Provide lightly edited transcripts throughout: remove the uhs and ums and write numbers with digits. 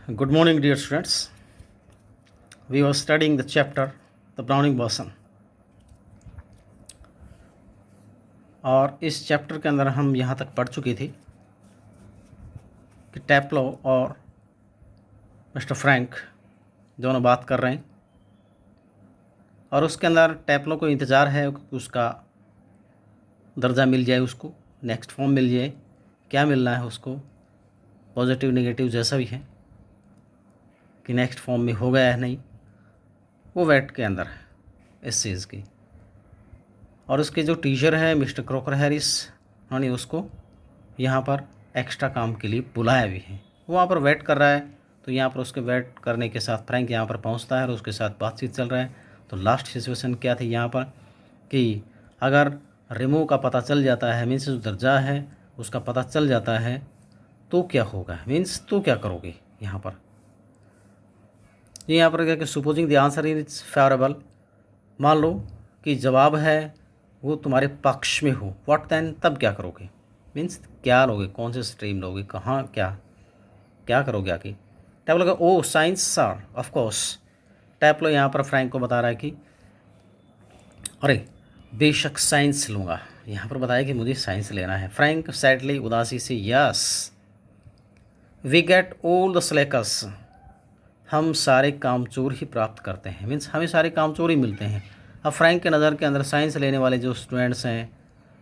Good morning, dear students. We were studying the chapter, the Browning boson. और इस chapter के अंदर हम यहाँ तक पढ़ चुके थे कि टैप्लो और मिस्टर फ्रैंक दोनों बात कर रहे हैं और उसके अंदर टैप्लो को इंतज़ार है कि उसका दर्जा मिल जाए, उसको नेक्स्ट फॉर्म मिल जाए। क्या मिलना है उसको, पॉजिटिव नेगेटिव जैसा भी है, कि नेक्स्ट फॉर्म में हो गया है नहीं, वो वेट के अंदर है इस चीज़ की। और उसके जो टीचर है मिस्टर क्रॉकर हैरिस, उन्होंने उसको यहाँ पर एक्स्ट्रा काम के लिए बुलाया भी है। वो वहाँ पर वेट कर रहा है, तो यहाँ पर उसके वेट करने के साथ फ्रैंक यहाँ पर पहुँचता है और उसके साथ बातचीत चल रहा है। तो लास्ट सिचुएशन क्या थी यहाँ पर कि अगर रेमो का पता चल जाता है, मीन्स जो दर्जा है उसका पता चल जाता है, तो क्या होगा, मीन्स तो क्या करोगे यहाँ पर। यहाँ पर क्या कि supposing the answer is favourable, मान लो कि जवाब है वो तुम्हारे पक्ष में हो, व्हाट देन, तब क्या करोगे, मीन्स क्या लोगे, कौन से स्ट्रीम लोगे, कहाँ क्या क्या करोगे आगे। टैप्लो का ओ साइंस सर, ऑफ कोर्स। टैप्लो यहाँ पर फ्रैंक को बता रहा है कि अरे बेशक साइंस लूँगा, यहाँ पर बताया कि मुझे साइंस लेना है। फ्रैंक सैडली, उदासी से, yes we get all the slackers, हम सारे कामचोर ही प्राप्त करते हैं, मीन्स हमें सारे कामचोर ही मिलते हैं। अब फ्रैंक के नज़र के अंदर साइंस लेने वाले जो स्टूडेंट्स हैं,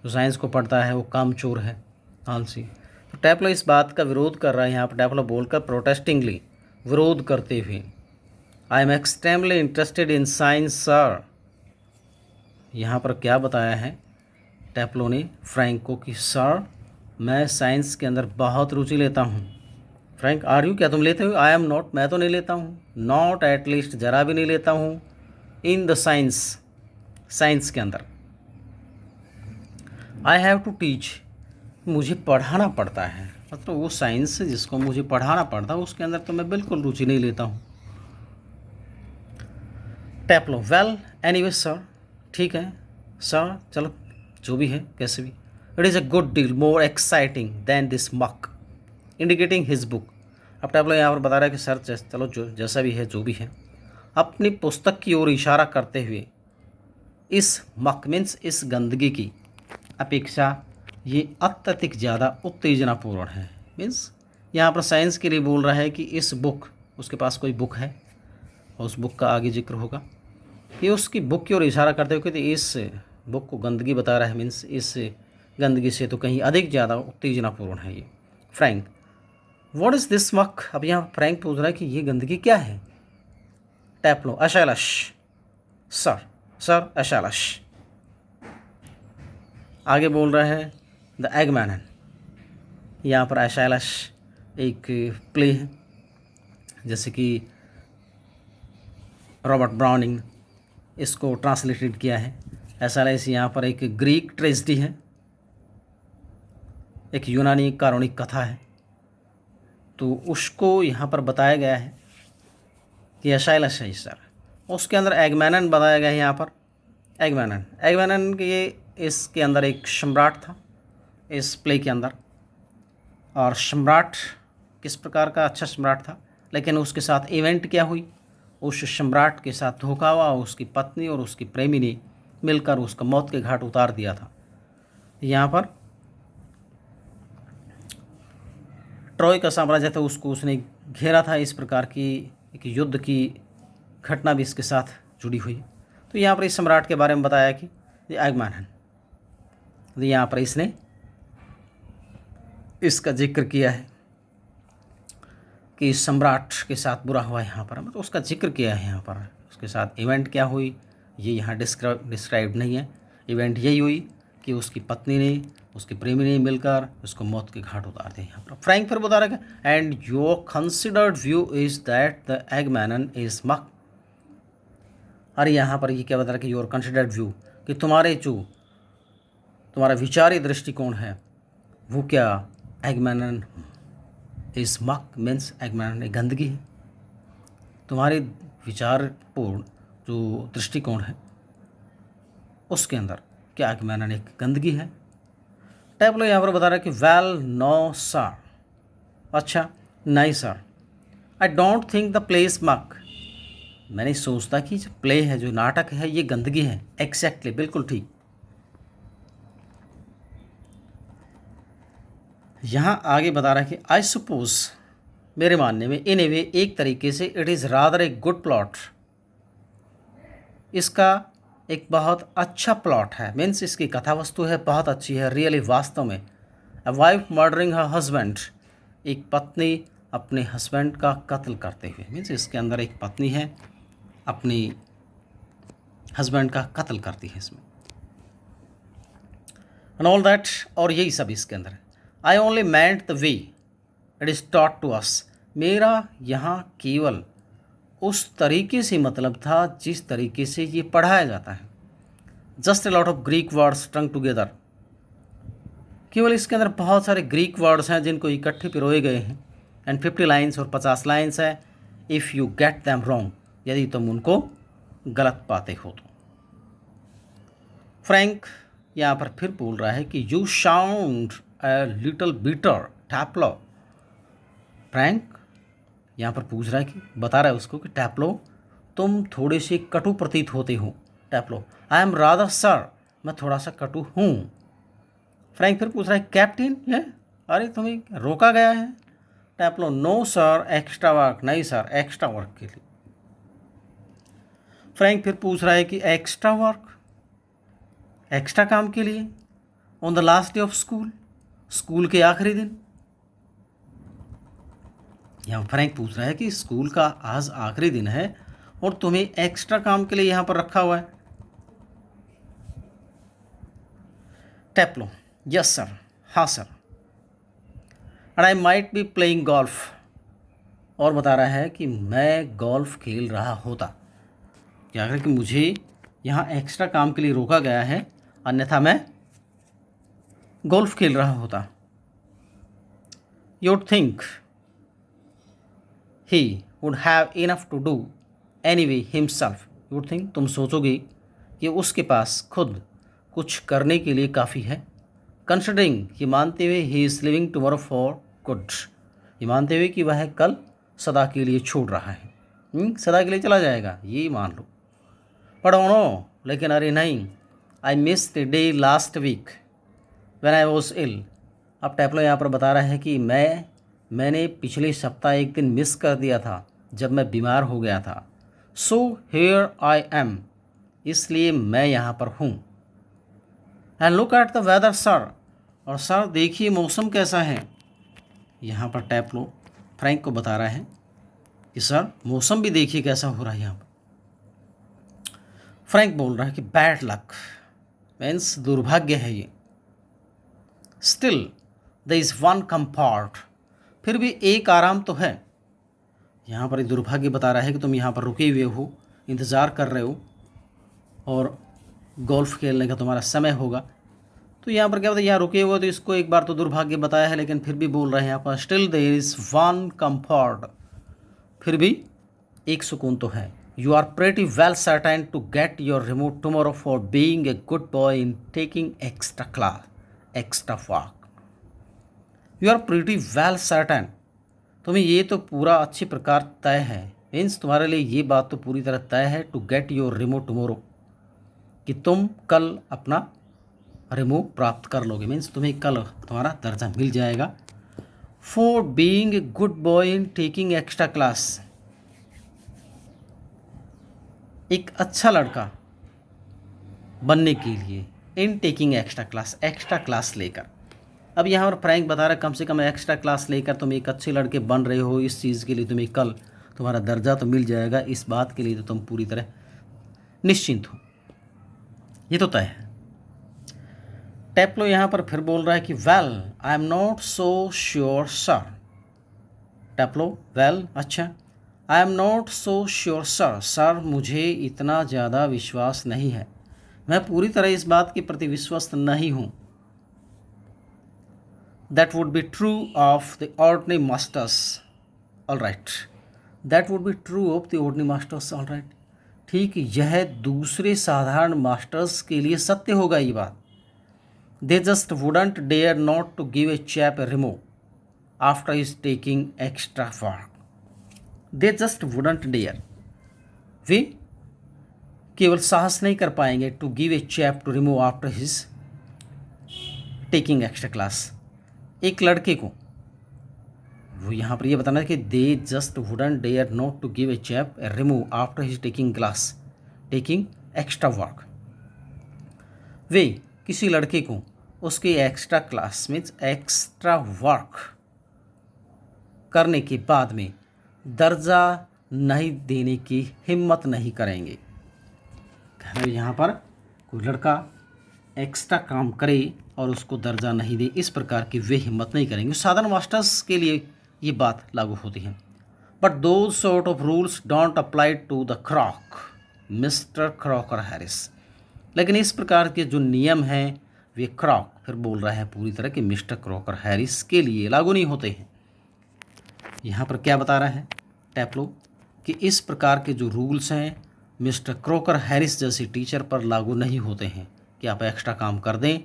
जो साइंस को पढ़ता है, वो कामचोर है, आलसी। तो टैप्लो इस बात का विरोध कर रहा है यहाँ पर। टैप्लो बोलकर प्रोटेस्टिंगली, विरोध करते हुए, I am extremely interested in science sir. यहाँ पर क्या बताया है टैप्लो ने फ्रैंक को कि सर मैं साइंस के अंदर बहुत रुचि लेता हूँ। फ्रैंक आर यू, क्या तुम लेते हो? आई एम नॉट, मैं तो नहीं लेता हूँ, नॉट एटलीस्ट ज़रा भी नहीं लेता हूँ, इन द साइंस, साइंस के अंदर। आई हैव टू टीच, मुझे पढ़ाना पड़ता है, मतलब वो साइंस जिसको मुझे पढ़ाना पड़ता है उसके अंदर तो मैं बिल्कुल रुचि नहीं लेता हूँ। टैप्लो वेल एनीवे सर, ठीक है सर, चलो जो भी है कैसे भी, it is a good deal more exciting than this muck, indicating his book. अब टैप्लो यहाँ पर बता रहा है कि सर चलो जो जैसा भी है जो भी है, अपनी पुस्तक की ओर इशारा करते हुए, इस मक मीन्स इस गंदगी की अपेक्षा ये अत्यधिक ज़्यादा उत्तेजनापूर्ण है। मीन्स यहाँ पर साइंस के लिए बोल रहा है कि इस बुक, उसके पास कोई बुक है और उस बुक का आगे जिक्र होगा, ये उसकी बुक की ओर इशारा करते हुए कि इस बुक को गंदगी बता रहा है, मीन्स इस गंदगी से तो कहीं अधिक ज़्यादा उत्तेजनापूर्ण है ये। फ्रैंक व्हाट इज़ दिस मक, अब यहाँ फ्रैंक पूछ रहा है कि ये गंदगी क्या है। टैप्लो अशैलश सर, सर अशैलश। आगे बोल रहा है द एगमैनन, यहाँ पर अशैलश एक प्ले है, जैसे कि रॉबर्ट ब्राउनिंग इसको ट्रांसलेटेड किया है। अशैलश यहाँ पर एक ग्रीक ट्रेजेडी है, एक यूनानी कारुणिक कथा है, तो उसको यहाँ पर बताया गया है कि अशैलश है सर। उसके अंदर एगमैनन बताया गया है यहाँ पर। एगमैनन के ये इसके अंदर एक सम्राट था इस प्ले के अंदर, और सम्राट किस प्रकार का अच्छा सम्राट था, लेकिन उसके साथ इवेंट क्या हुई, उस सम्राट के साथ धोखा हुआ, उसकी पत्नी और उसकी प्रेमी ने मिलकर उसका मौत के घाट उतार दिया था। यहाँ पर ट्रॉय का साम्राज्य था, उसको उसने घेरा था, इस प्रकार की एक युद्ध की घटना भी इसके साथ जुड़ी हुई है। तो यहाँ पर इस सम्राट के बारे में बताया कि एगमैनन, तो यहाँ पर इसने इसका जिक्र किया है कि इस सम्राट के साथ बुरा हुआ यहाँ पर, मतलब उसका जिक्र किया है यहाँ पर। उसके साथ इवेंट क्या हुई ये यहाँ डिस्क्राइब नहीं है। इवेंट यही हुई कि उसकी पत्नी ने, उसके प्रेमी ने मिलकर उसको मौत के घाट उतार दिया यहाँ पर। फ्रैंक फिर बता रहा है and your considered view is that the Agamemnon is muck. अरे यहाँ पर ये क्या बता रहा है कि योर कंसिडर्ड व्यू, कि तुम्हारा विचारी दृष्टिकोण है वो क्या, एगमैनन इस मक मीन्स एगमैनन एक गंदगी है। तुम्हारे विचारपूर्ण जो दृष्टिकोण है उसके अंदर क्या एगमैनन एक गंदगी है। टैप्लो यहाँ पर बता रहा है कि वेल नो सर, अच्छा नहीं sir, I don't think the play is मक, मैं नहीं सोचता कि जो प्ले है, जो नाटक है, ये गंदगी है। एग्जैक्टली, बिल्कुल ठीक। यहाँ आगे बता रहा है कि आई सपोज, मेरे मानने में, इन ए वे, एक तरीके से, it is rather a good plot, इसका एक बहुत अच्छा प्लॉट है, मीन्स इसकी कथा वस्तु है बहुत अच्छी है, रियली, वास्तव में। A wife murdering her husband, एक पत्नी अपने हस्बैंड का कत्ल करते हुए, मीन्स इसके अंदर एक पत्नी है अपनी हस्बैंड का कत्ल करती है इसमें, एंड ऑल दैट, और यही सब इसके अंदर है। I only meant the way it is taught to us, मेरा यहाँ केवल उस तरीके से मतलब था जिस तरीके से ये पढ़ाया जाता है। Just a lot of Greek words स्ट्रंग together, केवल इसके अंदर बहुत सारे ग्रीक वर्ड्स हैं जिनको इकट्ठे पिरोए गए हैं, एंड 50 लाइन्स और 50 लाइन्स है। If you get them wrong, यदि तुम उनको गलत पाते हो तो। फ्रैंक यहाँ पर फिर बोल रहा है कि you sound a little bitter Taplow. Frank यहाँ पर पूछ रहा है कि, बता रहा है उसको कि टैप्लो, तुम थोड़े से कटु प्रतीत होते हो। टैप्लो, आई एम रादर सर, मैं थोड़ा सा कटु हूँ। फ्रैंक फिर पूछ रहा है, कैप्टन ये, अरे तुम्हें रोका गया है। टैप्लो, नो सर, एक्स्ट्रा वर्क, नहीं सर, एक्स्ट्रा वर्क के लिए। फ्रैंक फिर पूछ रहा है कि एक्स्ट्रा वर्क, एक्स्ट्रा काम के लिए, on the last day of school, school के आखिरी दिन। यहाँ फ्रैंक पूछ रहा है कि स्कूल का आज आखिरी दिन है और तुम्हें एक्स्ट्रा काम के लिए यहाँ पर रखा हुआ है। टैप्लो, यस सर, हाँ sir, and I might be playing golf, और बता रहा है कि मैं गोल्फ खेल रहा होता। क्या करें कि मुझे यहाँ एक्स्ट्रा काम के लिए रोका गया है, अन्यथा मैं गोल्फ खेल रहा होता। You'd think he would have enough to do anyway himself, you'd think, तुम सोचोगे कि उसके पास खुद कुछ करने के लिए काफ़ी है। कंसिडरिंग, ये मानते हुए, he is living tomorrow for good, ये मानते हुए कि वह कल सदा के लिए छोड़ रहा है, सदा के लिए चला जाएगा, ये मान लो। पर नो, लेकिन अरे नहीं, I miss the day last week when I was ill. अब टैप्लो यहाँ पर बता रहा है कि मैंने पिछले सप्ताह एक दिन मिस कर दिया था जब मैं बीमार हो गया था। सो हियर आई एम, इसलिए मैं यहाँ पर हूँ। And look at the weather sir, और सर देखिए मौसम कैसा है। यहाँ पर टैप्लो फ्रैंक को बता रहा है कि सर मौसम भी देखिए कैसा हो रहा है यहाँ पर। फ्रैंक बोल रहा है कि बैड लक मीन्स दुर्भाग्य है ये। Still there is one comfort, फिर भी एक आराम तो है। यहाँ पर दुर्भाग्य बता रहा है कि तुम यहाँ पर रुके हुए हो, इंतज़ार कर रहे हो और गोल्फ खेलने का तुम्हारा समय होगा। तो यहाँ पर क्या होता है, यहाँ रुके हुए, तो इसको एक बार तो दुर्भाग्य बताया है, लेकिन फिर भी बोल रहे हैं यहाँ पर still there is one comfort, फिर भी एक सुकून तो है। You are pretty well certain to get your remote tomorrow for being a good boy in taking extra class, extra work. You are pretty well certain, तुम्हें ये तो पूरा अच्छी प्रकार तय है, मीन्स तुम्हारे लिए ये बात तो पूरी तरह तय है, to get your remote tomorrow, कि तुम कल अपना रिमो प्राप्त कर लोगे, मीन्स तुम्हें कल तुम्हारा दर्जा मिल जाएगा। For being a good boy in taking extra class, एक अच्छा लड़का बनने के लिए, इन taking extra class, extra class लेकर। अब यहाँ पर फ्रैंक बता रहा है कम से कम एक्स्ट्रा क्लास लेकर तुम एक अच्छे लड़के बन रहे हो, इस चीज़ के लिए तुम्हें कल तुम्हारा दर्जा तो मिल जाएगा, इस बात के लिए तो तुम पूरी तरह निश्चिंत हो, ये तो तय है। टैप्लो यहाँ पर फिर बोल रहा है कि well I am not so sure sir. Taplow, well, अच्छा, I am not so sure sir, sir मुझे इतना ज़्यादा विश्वास नहीं है, मैं पूरी तरह इस बात के प्रति विश्वस्त नहीं हूँ। That would be true of the ordinary masters, all right, that would be true of the ordinary masters, all right, ठीक, यह दूसरे साधारण मास्टर्स के लिए सत्य होगा ये बात। They just wouldn't dare not to give a chap a remove after is taking extra work. They just wouldn't dare, वे केवल साहस नहीं कर पाएंगे to give a chap to remove after his taking extra class. एक लड़के को वो यहाँ पर ये बताना है कि they just wouldn't dare not to give a chap a remove after his taking class taking extra work. वे किसी लड़के को उसके extra class means extra work करने के बाद में दर्जा नहीं देने की हिम्मत नहीं करेंगे। यहाँ पर कोई लड़का एक्स्ट्रा काम करे और उसको दर्जा नहीं दे, इस प्रकार की वे हिम्मत नहीं करेंगे। साधारण मास्टर्स के लिए ये बात लागू होती है। But those sort of rules don't apply to the Crock, mister Crocker Harris. लेकिन इस प्रकार के जो नियम हैं वे क्रॉक, फिर बोल रहा है पूरी तरह कि मिस्टर क्रॉकर हैरिस के लिए लागू नहीं होते हैं। यहाँ पर क्या बता रहा है टैप्लो कि इस प्रकार के जो रूल्स हैं मिस्टर क्रॉकर हैरिस जैसे टीचर पर लागू नहीं होते हैं कि आप एक्स्ट्रा काम कर दें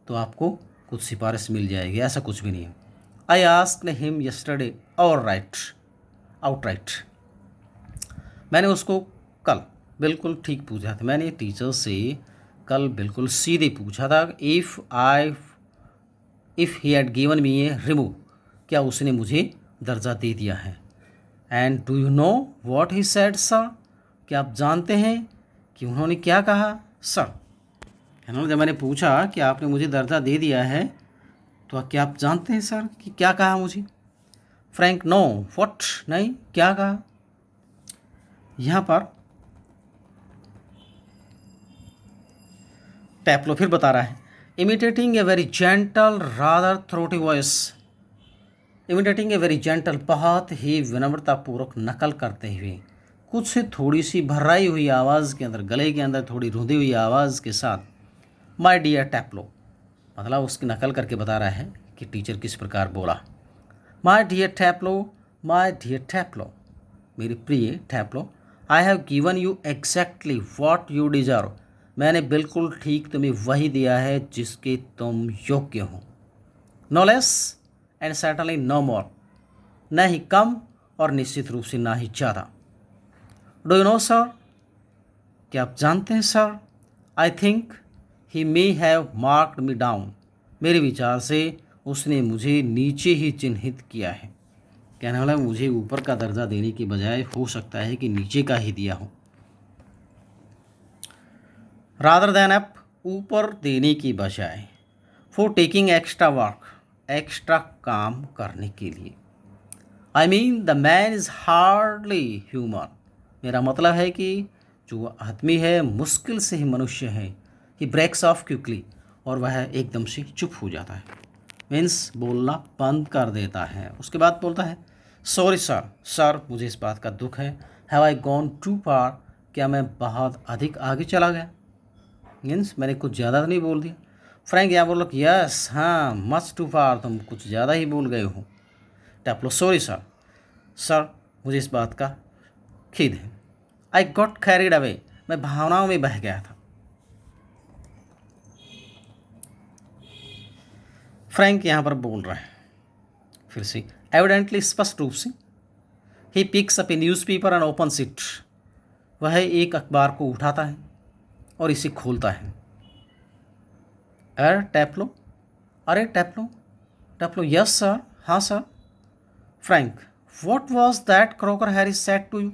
तो आपको कुछ सिफारिश मिल जाएगी, ऐसा कुछ भी नहीं है। I asked him yesterday outright, मैंने उसको कल बिल्कुल ठीक पूछा था, मैंने टीचर से कल बिल्कुल सीधे पूछा था if he had given me A remove, क्या उसने मुझे दर्जा दे दिया है। And do you know what he said sir, क्या आप जानते हैं कि उन्होंने क्या कहा सर। उन्होंने जब मैंने पूछा कि आपने मुझे दर्जा दे दिया है तो क्या आप जानते हैं सर कि क्या कहा मुझे। फ्रैंक नो व्हाट, नहीं क्या कहा। यहाँ पर टैप्लो फिर बता रहा है imitating a very gentle rather throaty voice, imitating a very gentle बहुत ही विनम्रतापूर्वक नकल करते हुए, कुछ थोड़ी सी भर्राई हुई आवाज़ के अंदर, गले के अंदर थोड़ी रुंधी हुई आवाज़ के साथ, माय डियर टैप्लो, मतलब उसकी नकल करके बता रहा है कि टीचर किस प्रकार बोला। माय डियर टैप्लो, मेरी प्रिय Taplow, I have given you exactly what you deserve, मैंने बिल्कुल ठीक तुम्हें वही दिया है जिसके तुम योग्य हो। No less and certainly no more, न ही कम और निश्चित रूप से ना ही ज़्यादा। डू यू नो सर, क्या आप जानते हैं sir, I think he may have marked me down, मेरे विचार से उसने मुझे नीचे ही चिन्हित किया है। कहने वाला मुझे ऊपर का दर्जा देने की बजाय हो सकता है कि नीचे का ही दिया हो। रादर देन अप, ऊपर देने की बजाय, for taking extra work, extra काम करने के लिए। I mean the man is hardly human, मेरा मतलब है कि जो आदमी है मुश्किल से ही मनुष्य है। ही ब्रेक्स ऑफ क्विकली, और वह एकदम से चुप हो जाता है, मीन्स बोलना बंद कर देता है। उसके बाद बोलता है सॉरी सर, मुझे इस बात का दुख है। हैव आई गॉन टू फार, क्या मैं बहुत अधिक आगे चला गया, मीन्स मैंने कुछ ज़्यादा तो नहीं बोल दिया। फ्रैंक यहाँ बोलो कि यस, हाँ मच टू फार, तुम कुछ ज़्यादा ही बोल गए हो। टैप्लो सॉरी सर, मुझे इस बात का खेद है। आई गॉट कैरिड अवे, मैं भावनाओं में बह गया था। फ्रैंक यहाँ पर बोल रहा है फिर से एविडेंटली, स्पष्ट रूप से। He picks up A newspaper and opens it, वह एक अखबार को उठाता है और इसे खोलता है। अरे टैप्लो यस सर, हाँ sir. Frank what was that Crocker Harris said to you,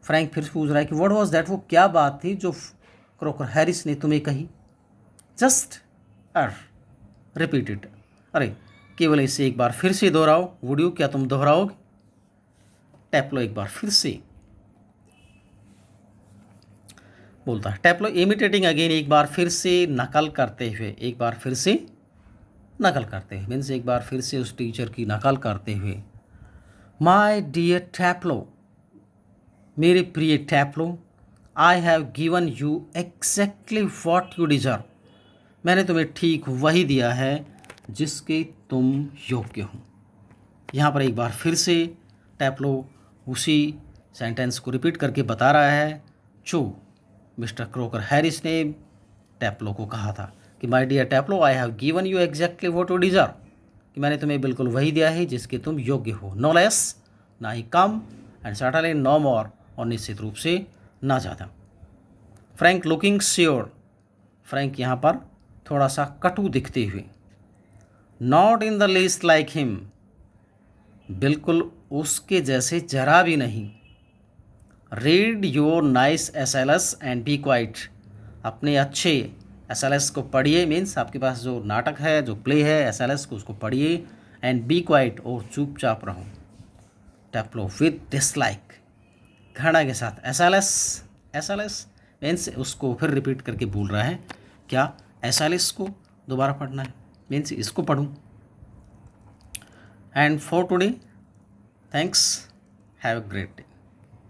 Frank फिर पूछ रहा है कि व्हाट वाज दैट, वो क्या बात थी जो क्रॉकर हैरिस ने तुम्हें कही। जस्ट रिपीट इट, अरे केवल इसे एक बार फिर से दोहराओ। वुड यू, क्या तुम दोहराओगे। टैप्लो एक बार फिर से बोलता है, टैप्लो इमिटेटिंग अगेन, एक बार फिर से नकल करते हुए, एक बार फिर से नकल करते हुए, मीन्स एक बार फिर से उस टीचर की नकल करते हुए। माय डियर टैप्लो, मेरे प्रिय Taplow, I have given you exactly what you deserve, मैंने तुम्हें ठीक वही दिया है जिसके तुम योग्य हो। यहाँ पर एक बार फिर से टैप्लो उसी सेंटेंस को रिपीट करके बता रहा है जो मिस्टर क्रॉकर हैरिस ने टैप्लो को कहा था कि my dear Taplow, I have given you exactly what you deserve, कि मैंने तुम्हें बिल्कुल वही दिया है जिसके तुम योग्य हो। नो लेस, ना ही कम, एंड सर्टनली नो मोर, और निश्चित रूप से ना ज़्यादा। फ्रैंक लुकिंग श्योर, फ्रैंक यहाँ पर थोड़ा सा कटु दिखते हुए। Not in the least like him, बिल्कुल उसके जैसे जरा भी नहीं। Read your nice Aeschylus and be quiet, अपने अच्छे एसएलएस को पढ़िए, मीन्स आपके पास जो नाटक है, जो प्ले है एसएलएस को, उसको पढ़िए। एंड बी क्वाइट, और चुपचाप रहो। टेप्लो विद डिसलाइक, घृणा के साथ। एसएलएस, एसएलएस मीन्स उसको फिर रिपीट करके बोल रहा है, क्या एसएलएस को दोबारा पढ़ना है, मीन्स इसको पढ़ूँ। And for today, thanks, have a great day.